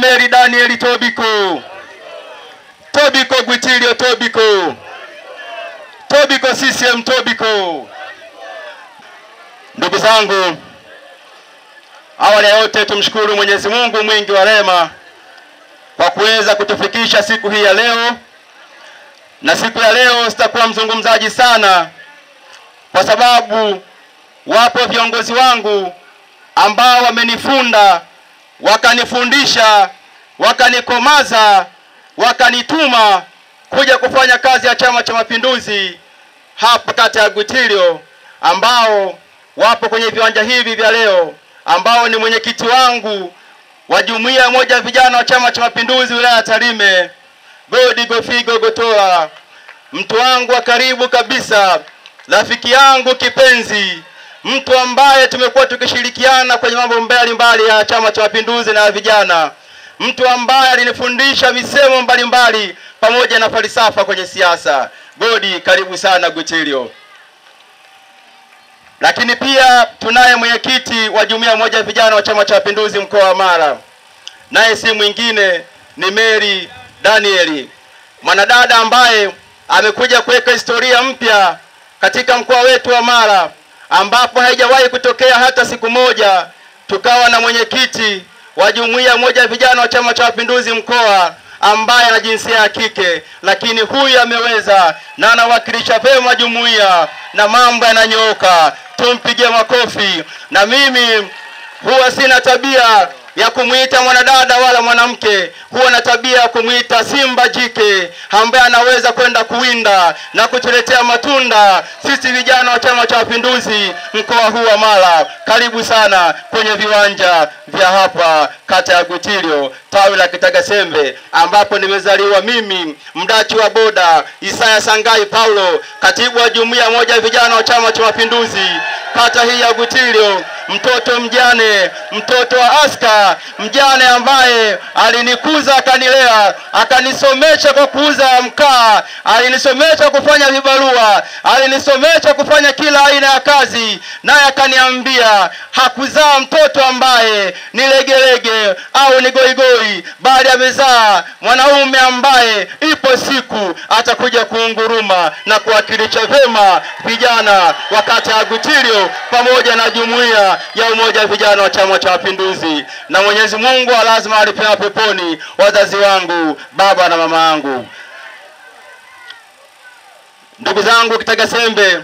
Mary Daniel Tobiko. Tobiko Gwitilio Tobiko. Tobiko CCM Tobiko. Ndugu zangu, awali ya yote tumshukuru Mwenyezi Mungu mwingi wa rehema kwa kuweza kutufikisha siku hii ya leo. Na siku ya leo sitakuwa mzungumzaji sana, kwa sababu wapo viongozi wangu ambao wamenifunda, wakanifundisha, wakanikomaza, wakanituma kuja kufanya kazi ya Chama cha Mapinduzi hapa kata ya Gwitilio, ambao wapo kwenye viwanja hivi vya leo, ambao ni mwenyekiti wangu wa jumuiya moja vijana wa Chama cha Mapinduzi wilaya ya Tarime, Godi Gofigo Gotola, mtu wangu wa karibu kabisa, rafiki yangu kipenzi, mtu ambaye tumekuwa tukishirikiana kwenye mambo mbalimbali ya Chama cha Mapinduzi na vijana, mtu ambaye alinifundisha misemo mbalimbali pamoja na falsafa kwenye siasa. Godi, karibu sana Gwitilio. Lakini pia tunaye mwenyekiti wa jumuiya moja vijana wa Chama cha Mapinduzi mkoa wa Mara, naye si mwingine ni Mary Daniel, mwanadada ambaye amekuja kuweka historia mpya katika mkoa wetu wa Mara, ambapo haijawahi kutokea hata siku moja tukawa na mwenyekiti wa jumuiya moja vijana wa Chama cha Mapinduzi mkoa ambaye ana jinsia ya kike, lakini huyu ameweza na anawakilisha vema jumuiya na mambo yananyooka. Tumpigie makofi. Na mimi huwa sina tabia ya kumuita mwanadada wala mwanamke, huwa na tabia ya kumuita simba jike ambaye anaweza kwenda kuwinda na kutuletea matunda sisi vijana wa Chama cha Mapinduzi mkoa huu wa Mara. Karibu sana kwenye viwanja vya hapa kata ya Gwitilio, tawi la Kitagasembe, ambapo nimezaliwa mimi, mdachi wa boda Isaya Sangai Paulo, katibu wa jumuiya moja vijana wa Chama cha Mapinduzi kata hii ya Gwitilio, mtoto mjane, mtoto wa aska, mjane ambaye alinikuza akanilea, akanisomesha kwa kuuza mkaa, alinisomesha kufanya vibarua, alinisomesha kufanya kila aina ya kazi, naye akaniambia hakuzaa mtoto ambaye ni legelege au ni goigoi, bali amezaa mwanaume ambaye ipo siku atakuja kuunguruma na kuwakilisha vema vijana wa kata ya Gwitilio pamoja na jumuiya ya umoja vijana wa Chama cha Mapinduzi. Na Mwenyezi Mungu lazima alipea peponi wazazi wangu, baba na mama yangu. Ndugu zangu Kitagasembe,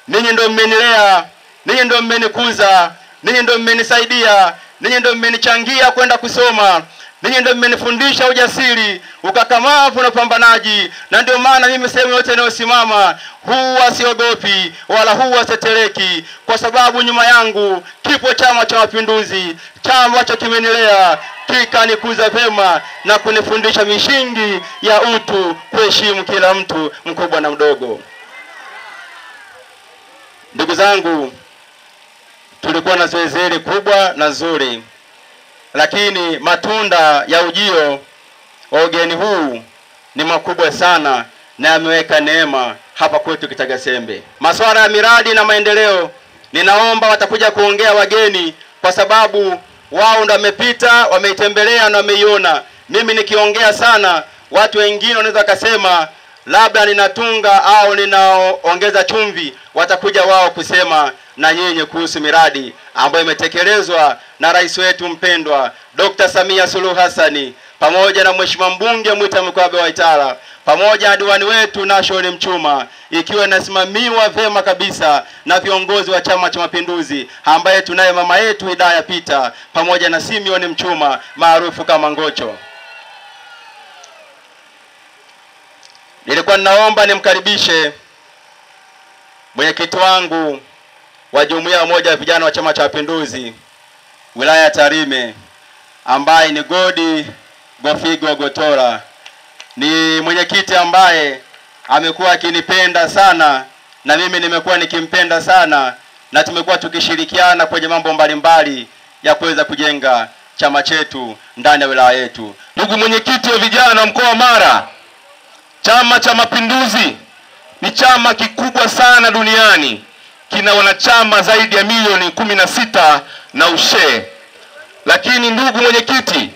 ninyi ndio mmenilea, ninyi ndio mmenikuza, ninyi ndio mmenisaidia, ninyi ndio mmenichangia kwenda kusoma, ninyi ndio mmenifundisha ujasiri, ukakamavu na pambanaji. Na ndio maana mimi sehemu yote inayosimama huwa siogopi wala huwa seteleki, kwa sababu nyuma yangu kipo Chama cha Mapinduzi, chama ambacho kimenilea, kikanikuza vema na kunifundisha mishingi ya utu, kuheshimu kila mtu, mkubwa na mdogo. Ndugu zangu, tulikuwa na zoezi kubwa na zuri, lakini matunda ya ujio wa ugeni huu ni makubwa sana na yameweka neema hapa kwetu Kitagasembe. Masuala ya miradi na maendeleo, ninaomba watakuja kuongea wageni, kwa sababu wao ndo wamepita, wameitembelea na wameiona. Mimi nikiongea sana, watu wengine wanaweza kusema labda ninatunga au ninaongeza chumvi. Watakuja wao kusema na nyinyi kuhusu miradi ambayo imetekelezwa na rais wetu mpendwa Dr. Samia Suluhu Hassani, pamoja na mheshimiwa mbunge Mwita Mkwabe wa Itara, pamoja na diwani wetu Nashoni Mchuma, ikiwa inasimamiwa vema kabisa na viongozi wa Chama cha Mapinduzi, ambaye tunaye mama yetu Hidaya Pita, pamoja na Simeon Mchuma maarufu kama Ngocho. Nilikuwa ninaomba nimkaribishe mwenyekiti wangu wa jumuiya moja vijana wa Chama cha Mapinduzi wilaya ya Tarime, ambaye ni Godi Gofigo Gotola. Ni mwenyekiti ambaye amekuwa akinipenda sana na mimi nimekuwa nikimpenda sana, na tumekuwa tukishirikiana kwenye mambo mbalimbali ya kuweza kujenga chama chetu ndani ya wilaya yetu. Ndugu mwenyekiti wa vijana mkoa wa Mara, Chama cha Mapinduzi ni chama kikubwa sana duniani, kina wanachama zaidi ya milioni 16 na ushe. Lakini ndugu mwenyekiti,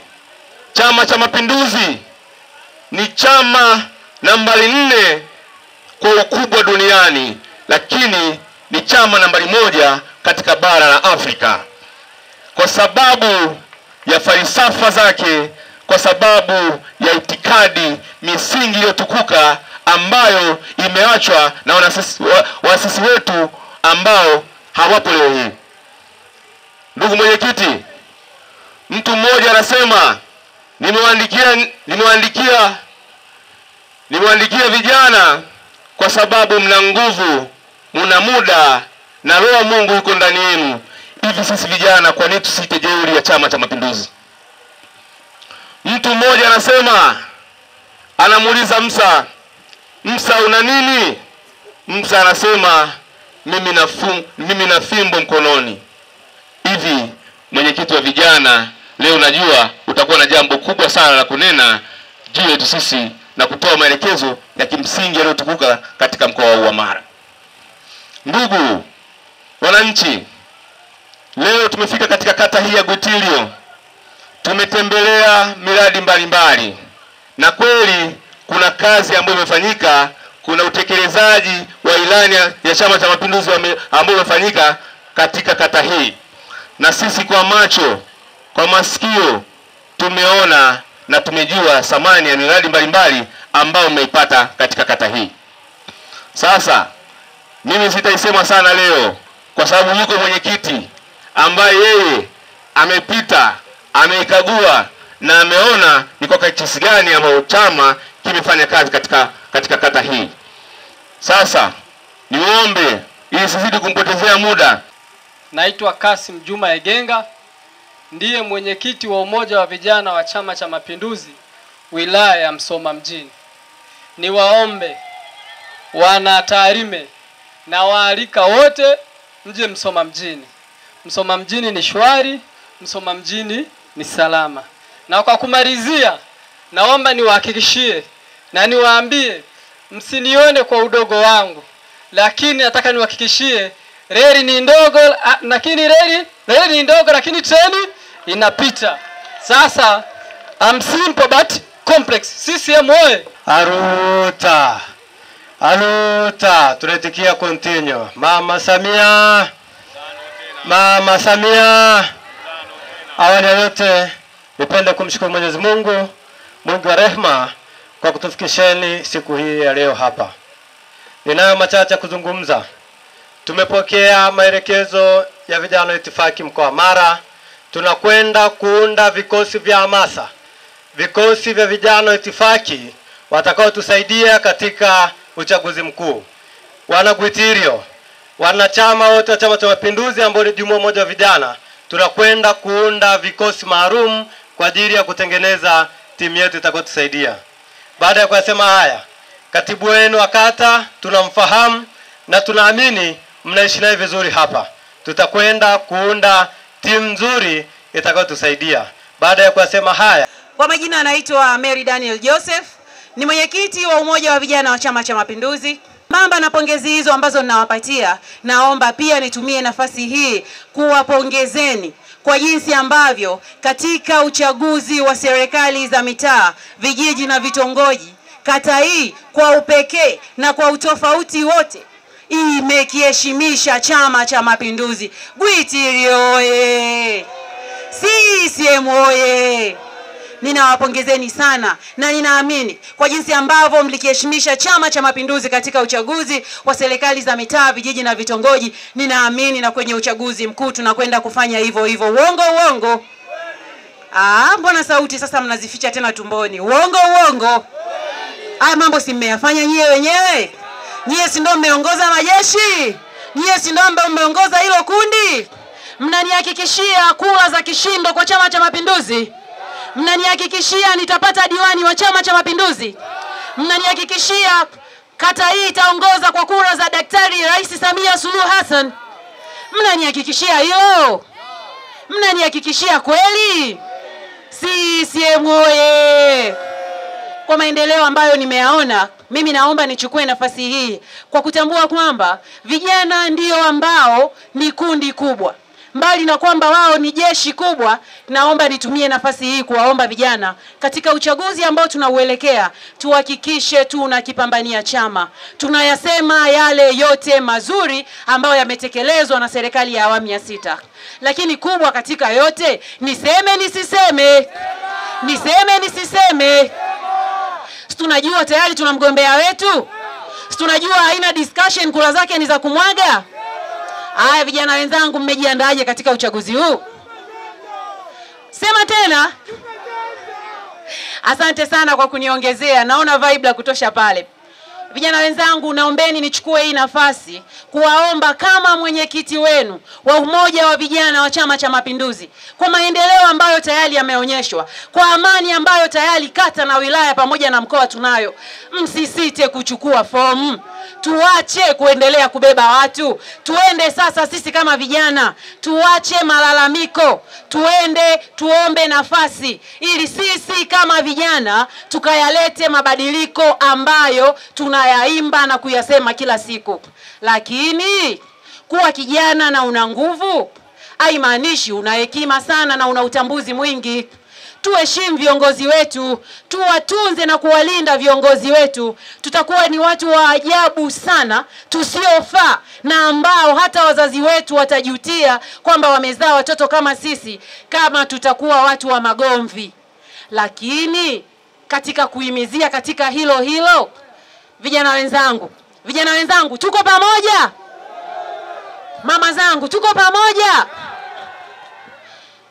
Chama cha Mapinduzi ni chama nambari 4 kwa ukubwa duniani, lakini ni chama nambari 1 katika bara la Afrika kwa sababu ya falsafa zake, kwa sababu ya itikadi, misingi iliyotukuka ambayo imeachwa na waasisi wetu ambao hawapo leo hii. Ndugu mwenyekiti, mtu mmoja anasema nimewaandikia vijana kwa sababu mna nguvu, mna muda na roho Mungu yuko ndani yenu. Hivi sisi vijana kwa nini tusite jeuri ya Chama cha Mapinduzi? Mtu mmoja anasema, anamuuliza Musa una nini? Musa anasema mimi na fimbo mkononi. Hivi mwenyekiti wa vijana, leo najua utakuwa na jambo kubwa sana la kunena juu yetu sisi na kutoa maelekezo ya kimsingi yaliyotukuka katika mkoa wa Mara. Ndugu wananchi, leo tumefika katika kata hii ya Gwitirio. Tumetembelea miradi mbalimbali na kweli kuna kazi ambayo imefanyika, kuna utekelezaji wa ilani ya Chama cha Mapinduzi ambayo imefanyika katika kata hii. Na sisi kwa macho, kwa masikio tumeona na tumejua thamani ya miradi mbalimbali ambayo umeipata katika kata hii. Sasa mimi sitaisema sana leo kwa sababu yuko mwenyekiti ambaye yeye amepita, ameikagua na ameona ni kwa kiasi gani ambayo chama kimefanya kazi katika kata hii. Sasa niombe ili sizidi kumpotezea muda. Naitwa Kasim Juma Egenga, ndiye mwenyekiti wa umoja wa vijana wa Chama cha Mapinduzi wilaya ya Msoma mjini. Niwaombe wana Tarime na waalika wote mje Msoma mjini. Msoma mjini ni shwari, Msoma mjini ni salama. Na kwa kumalizia, naomba niwahakikishie na niwaambie, msinione kwa udogo wangu, lakini nataka niwahakikishie reli ni ndogo, lakini reli ni ndogo lakini treni inapita. Sasa I'm simple but complex. CCM oye! Aruta tunatikia continue. Mama Samia. Awali ya yote nipende kumshukuru Mwenyezi Mungu, Mungu wa rehema, kwa kutufikisheni siku hii ya leo hapa. Ninayo machache kuzungumza. Tumepokea maelekezo ya vijana wa itifaki mkoa wa Mara. Tunakwenda kuunda vikosi vya hamasa, vikosi vya vijana wa itifaki watakao tusaidia katika uchaguzi mkuu. Wana Gwitirio, wanachama wote wa Chama cha Mapinduzi ambao ni jumuiya moja wa vijana, tunakwenda kuunda vikosi maalum kwa ajili ya kutengeneza timu yetu itakayotusaidia. Baada ya kusema haya, katibu wenu wa kata tunamfahamu na tunaamini mnaishi naye vizuri hapa. Tutakwenda kuunda timu nzuri itakayotusaidia. Baada ya kusema haya, kwa majina anaitwa Mary Daniel Joseph, ni mwenyekiti wa umoja wa vijana wa Chama cha Mapinduzi. Mamba na pongezi hizo ambazo ninawapatia, naomba pia nitumie nafasi hii kuwapongezeni kwa jinsi ambavyo katika uchaguzi wa serikali za mitaa, vijiji na vitongoji, kata hii kwa upekee na kwa utofauti wote imekiheshimisha Chama cha Mapinduzi. Gwitirio oye! CCM oye! Ninawapongezeni sana na ninaamini kwa jinsi ambavyo mlikiheshimisha Chama cha Mapinduzi katika uchaguzi wa serikali za mitaa, vijiji na vitongoji, ninaamini na kwenye uchaguzi mkuu tunakwenda kufanya hivyo hivyo. Uongo? Mbona sauti sasa mnazificha tena tumboni? Uongo? Haya mambo si mmeyafanya nyie wenyewe? Nyie si ndio mmeongoza majeshi? Nyie si ndio mmeongoza hilo kundi? Mnanihakikishia kura za kishindo kwa Chama cha Mapinduzi? Mnanihakikishia nitapata diwani wa Chama cha Mapinduzi? Mnanihakikishia kata hii itaongoza kwa kura za Daktari Rais Samia Suluhu Hassan? Mnanihakikishia hilo? Mnanihakikishia kweli? CCM oye! Kwa maendeleo ambayo nimeyaona, mimi naomba nichukue nafasi hii kwa kutambua kwamba vijana ndio ambao ni kundi kubwa. mbali na kwamba wao ni jeshi kubwa, naomba nitumie nafasi hii kuwaomba vijana katika uchaguzi ambao tunauelekea, tuhakikishe tunakipambania chama. Tunayasema yale yote mazuri ambayo yametekelezwa na serikali ya awamu ya 6. Lakini kubwa katika yote, niseme nisiseme? Niseme nisiseme? Tunajua tayari tuna mgombea wetu. Tunajua haina discussion, kura zake ni za kumwaga. Haya vijana wenzangu, mmejiandaaje katika uchaguzi huu? Sema tena. Asante sana kwa kuniongezea. Naona vibe la kutosha pale. Vijana wenzangu, naombeni nichukue hii nafasi kuwaomba kama mwenyekiti wenu wa umoja wa vijana wa Chama cha Mapinduzi, kwa maendeleo ambayo tayari yameonyeshwa, kwa amani ambayo tayari kata na wilaya pamoja na mkoa tunayo, msisite kuchukua fomu. Tuache kuendelea kubeba watu. Tuende sasa sisi kama vijana, tuache malalamiko. Tuende tuombe nafasi ili sisi kama vijana tukayalete mabadiliko ambayo tunayaimba na kuyasema kila siku. Lakini kuwa kijana na una nguvu haimaanishi una hekima sana na una utambuzi mwingi. Tuheshimu viongozi wetu, tuwatunze na kuwalinda viongozi wetu. Tutakuwa ni watu wa ajabu sana, tusiofaa, na ambao hata wazazi wetu watajutia kwamba wamezaa watoto kama sisi, kama tutakuwa watu wa magomvi. Lakini katika kuhimizia katika hilo, vijana wenzangu, tuko pamoja? Mama zangu, tuko pamoja?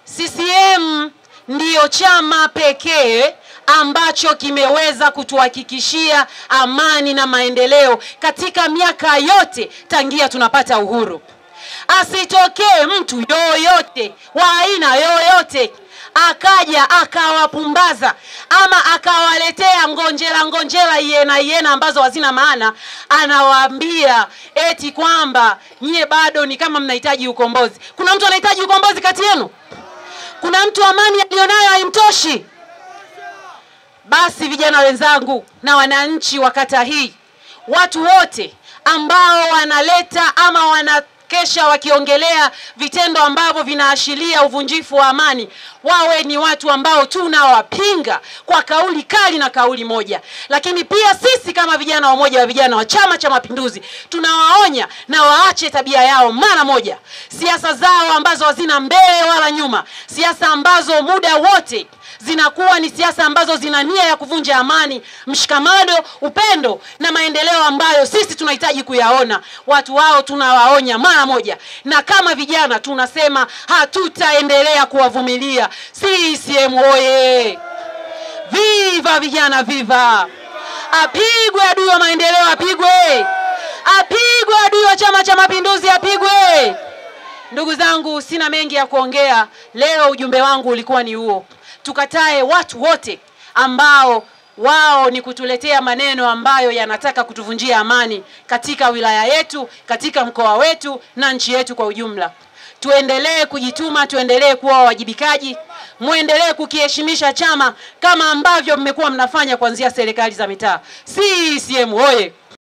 CCM ndiyo chama pekee ambacho kimeweza kutuhakikishia amani na maendeleo katika miaka yote tangia tunapata uhuru. Asitokee mtu yoyote wa aina yoyote akaja akawapumbaza ama akawaletea ngonjera iena ambazo hazina maana, anawaambia eti kwamba nyie bado ni kama mnahitaji ukombozi. Kuna mtu anahitaji ukombozi kati yenu? Kuna mtu amani alionayo haimtoshi? Basi vijana wenzangu na wananchi wa kata hii, watu wote ambao wanaleta ama wanakesha wakiongelea vitendo ambavyo vinaashiria uvunjifu wa amani, wawe ni watu ambao tunawapinga kwa kauli kali na kauli moja. Lakini pia sisi kama vijana wa umoja wa vijana wa Chama cha Mapinduzi tunawaonya na waache tabia yao mara moja. Siasa zao ambazo hazina mbele wala nyuma, siasa ambazo muda wote zinakuwa ni siasa ambazo zina nia ya kuvunja amani, mshikamano, upendo na maendeleo ambayo sisi tunahitaji kuyaona. Watu wao tunawaonya mara moja, na kama vijana tunasema hatutaendelea kuwavumilia. CCM oye! Viva vijana, viva! Apigwe adui wa maendeleo, apigwe! Apigwe adui wa Chama cha Mapinduzi, apigwe! Ndugu zangu, sina mengi ya kuongea leo. Ujumbe wangu ulikuwa ni huo. Tukatae watu wote ambao wao ni kutuletea maneno ambayo yanataka kutuvunjia amani katika wilaya yetu, katika mkoa wetu na nchi yetu kwa ujumla. Tuendelee kujituma, tuendelee kuwa wajibikaji, muendelee kukiheshimisha chama kama ambavyo mmekuwa mnafanya kuanzia serikali za mitaa. CCM oye!